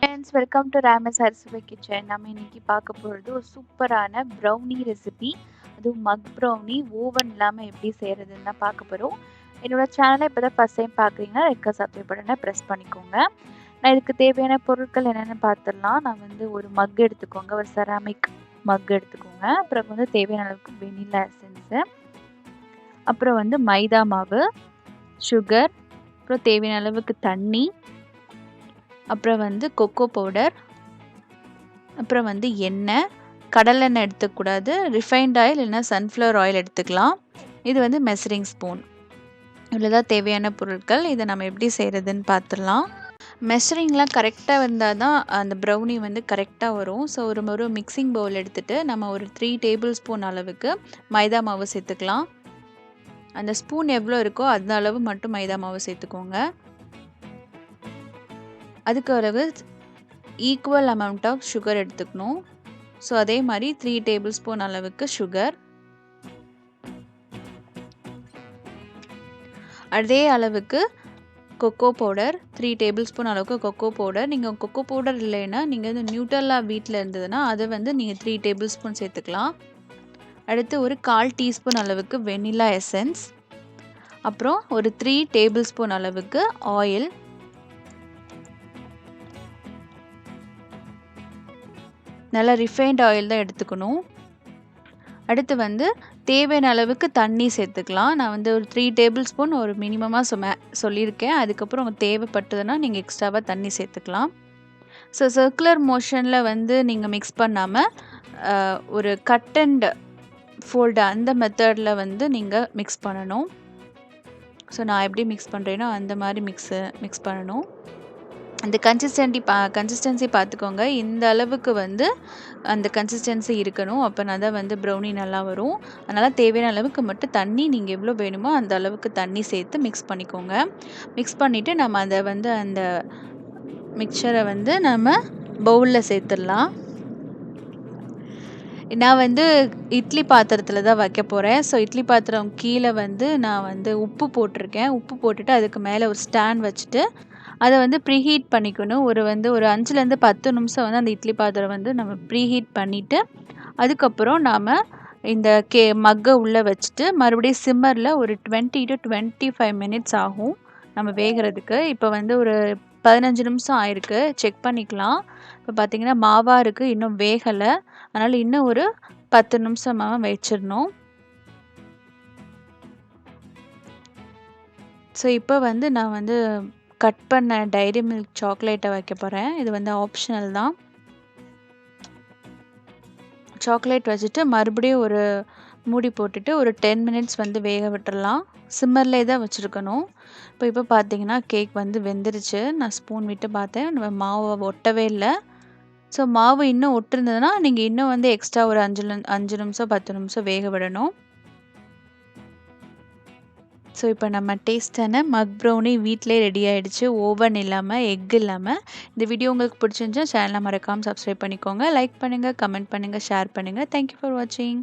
Friends welcome to ராமஸ் ஹர்சுவை kitchen. நம்ம இன்னைக்கு பார்க்க போகிறது ஒரு சூப்பரான ப்ரௌனி ரெசிபி. அதுவும் மக் ப்ரௌனி ஓவன் இல்லாமல் எப்படி செய்கிறதுன்னு தான் பார்க்க போகிறோம். என்னோட சேனலை இப்போ தான் ஃபஸ்ட் டைம் பார்க்குறீங்கன்னா ரெக்க சப்ஸ்கிரைப் பட்டனை ப்ரெஸ் பண்ணிக்கோங்க. நான் இதுக்கு தேவையான பொருட்கள் என்னென்னு பார்த்துடலாம். நான் வந்து ஒரு மக் எடுத்துக்கோங்க, ஒரு செராமிக் மக் எடுத்துக்கோங்க. அப்புறம் வந்து தேவையான அளவுக்கு வெனிலா எசன்ஸு, அப்புறம் வந்து மைதா மாவு, சுகர், அப்புறம் தேவையான அளவுக்கு தண்ணி, அப்புறம் வந்து கொக்கோ பவுடர், அப்புறம் வந்து எண்ணெய், கடலெண்ணெய் எடுத்துக்கூடாது, ரிஃபைண்ட் ஆயில் இல்லைன்னா சன்ஃப்ளவர் ஆயில் எடுத்துக்கலாம். இது வந்து மெஷரிங் ஸ்பூன். இவ்வளோதான் தேவையான பொருட்கள். இதை நம்ம எப்படி செய்கிறதுன்னு பார்த்துடலாம். மெஷரிங்லாம் கரெக்டாக இருந்தால் தான் அந்த ப்ரௌனி வந்து கரெக்டாக வரும். ஸோ ஒரு மிக்சிங் பவுல் எடுத்துகிட்டு நம்ம ஒரு 3 டேபிள் ஸ்பூன் அளவுக்கு மைதா மாவு சேர்த்துக்கலாம். அந்த ஸ்பூன் எவ்வளோ இருக்கோ அந்த அளவு மட்டும் மைதா மாவு சேர்த்துக்கோங்க. அதுக்கு பிறகு ஈக்குவல் அமௌண்ட் ஆஃப் சுகர் எடுத்துக்கணும். ஸோ அதே மாதிரி 3 டேபிள் ஸ்பூன் அளவுக்கு சுகர், அதே அளவுக்கு கொக்கோ பவுடர் 3 டேபிள் ஸ்பூன் அளவுக்கு கொக்கோ பவுடர். நீங்கள் கொக்கோ பவுடர் இல்லைன்னா நீங்கள் வந்து நியூட்ரலா வீட்டில் இருந்ததுன்னா அதை வந்து நீங்கள் 3 டேபிள் ஸ்பூன் சேர்த்துக்கலாம். அடுத்து ஒரு 1/4 டீஸ்பூன் அளவுக்கு வெனிலா எசன்ஸ், அப்புறம் ஒரு 3 டேபிள் ஸ்பூன் அளவுக்கு ஆயில், நல்லா ரிஃபைண்ட் ஆயில் தான் எடுத்துக்கணும். அடுத்து வந்து தேவையான அளவுக்கு தண்ணி சேர்த்துக்கலாம். நான் வந்து ஒரு 3 டேபிள் ஸ்பூன் ஒரு மினிமமாக சொல்லியிருக்கேன். அதுக்கப்புறம் உங்களுக்கு தேவைப்பட்டதுன்னா நீங்கள் எக்ஸ்ட்ராவாக தண்ணி சேர்த்துக்கலாம். ஸோ சர்க்குலர் மோஷனில் வந்து நீங்கள் மிக்ஸ் பண்ணாமல் ஒரு கட் அண்ட் ஃபோல்டு அந்த மெத்தடில் வந்து நீங்கள் மிக்ஸ் பண்ணணும். ஸோ நான் எப்படி மிக்ஸ் பண்ணுறேனோ அந்த மாதிரி மிக்ஸ் பண்ணணும். அந்த கன்சிஸ்டன்சி பார்த்துக்கோங்க. இந்த அளவுக்கு வந்து அந்த கன்சிஸ்டன்சி இருக்கணும். அப்போனா தான் வந்து ப்ரௌனி நல்லா வரும். அதனால் தேவையான அளவுக்கு மட்டும் தண்ணி நீங்கள் எவ்வளோ வேணுமோ அந்த அளவுக்கு தண்ணி சேர்த்து மிக்ஸ் பண்ணிக்கோங்க. மிக்ஸ் பண்ணிவிட்டு நம்ம அதை வந்து அந்த மிக்சரை வந்து நம்ம பவுலில் சேர்த்துடலாம். நான் வந்து இட்லி பாத்திரத்தில் தான் வைக்க போகிறேன். ஸோ இட்லி பாத்திரம் கீழே வந்து நான் வந்து உப்பு போட்டிருக்கேன். உப்பு போட்டுட்டு அதுக்கு மேலே ஒரு ஸ்டாண்ட் வச்சுட்டு அதை வந்து ப்ரீஹீட் பண்ணிக்கணும். ஒரு 5லேருந்து 10 நிமிஷம் வந்து அந்த இட்லி பாத்திரம் வந்து நம்ம ப்ரீஹீட் பண்ணிவிட்டு அதுக்கப்புறம் நாம் இந்த மக்கை உள்ளே வச்சுட்டு மறுபடியும் சிம்மரில் ஒரு 20 to 25 மினிட்ஸ் ஆகும் நம்ம வேகிறதுக்கு. இப்போ வந்து ஒரு 15 நிமிஷம் ஆயிருக்கு. செக் பண்ணிக்கலாம். இப்போ பார்த்தீங்கன்னா மாவாக இருக்குது, இன்னும் வேகலை. அதனால் இன்னும் ஒரு 10 நிமிஷமாக வச்சிடணும். ஸோ இப்போ வந்து நான் வந்து கட் பண்ண டைரி மில்க் சாக்லேட்டை வைக்க போகிறேன். இது வந்து ஆப்ஷனல் தான். சாக்லேட் வச்சுட்டு மறுபடியும் ஒரு மூடி போட்டுட்டு ஒரு 10 மினிட்ஸ் வந்து வேக விட்டுடலாம். சிம்மர்லேயே தான் வச்சுருக்கணும். இப்போ பார்த்தீங்கன்னா கேக் வந்து வெந்துருச்சு. நான் ஸ்பூன் விட்டு பார்த்தேன், நம்ம மாவை ஒட்டவே இல்லை. ஸோ மாவு இன்னும் ஒட்டிருந்ததுன்னா நீங்கள் இன்னும் வந்து எக்ஸ்ட்ரா ஒரு 5 நிமிஷம் 10 நிமிஷம் வேக விடணும். ஸோ இப்போ நம்ம டேஸ்டான மக் ப்ரௌனி வீட்டிலே ரெடி ஆகிடுச்சு. ஓவன் இல்லாமல், எக் இல்லாமல். இந்த வீடியோ உங்களுக்கு பிடிச்சிருந்துச்சா சேனலை மறக்காமல் சப்ஸ்கிரைப் பண்ணிக்கோங்க. லைக் பண்ணுங்கள், கமெண்ட் பண்ணுங்கள், ஷேர் பண்ணுங்கள். தேங்க்யூ ஃபார் வாட்சிங்.